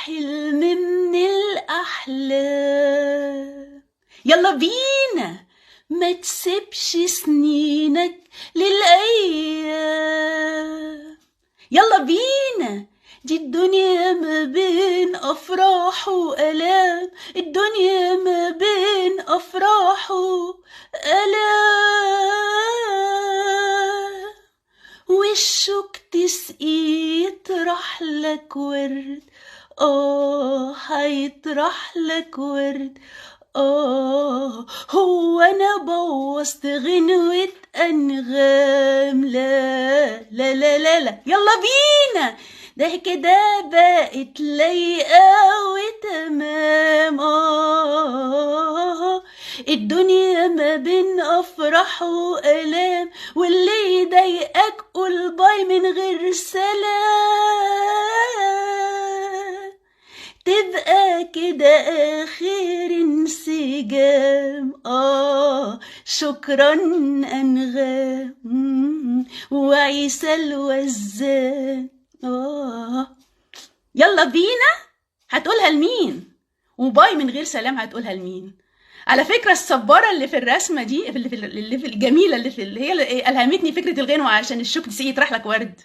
حلم من الأحلام. يلا بينا، ما تسيبش سنينك للأيام. يلا بينا، دي الدنيا ما بين أفراح وألام، الدنيا ما بين أفراح وألام. وشك تسقي يطرح لك ورد، هيطرح لك ورد. هو انا بوظت غنوة انغام؟ لا لا لا لا لا، يلا بينا، ده كده بقت لايقة وتمام. الدنيا ما بين افراح والام، واللي يضايقك قول باي من غير سلام، تبقى كده آخر انسجام. شكرا أنغام وعيسى الوزان. يلا بينا، هتقولها لمين؟ وباي من غير سلام هتقولها لمين؟ على فكرة الصبارة اللي في الرسمة دي، اللي في الجميلة اللي هي اللي ألهمتني فكرة الغنوة، عشان الشوك تسقي يطرح لك ورد.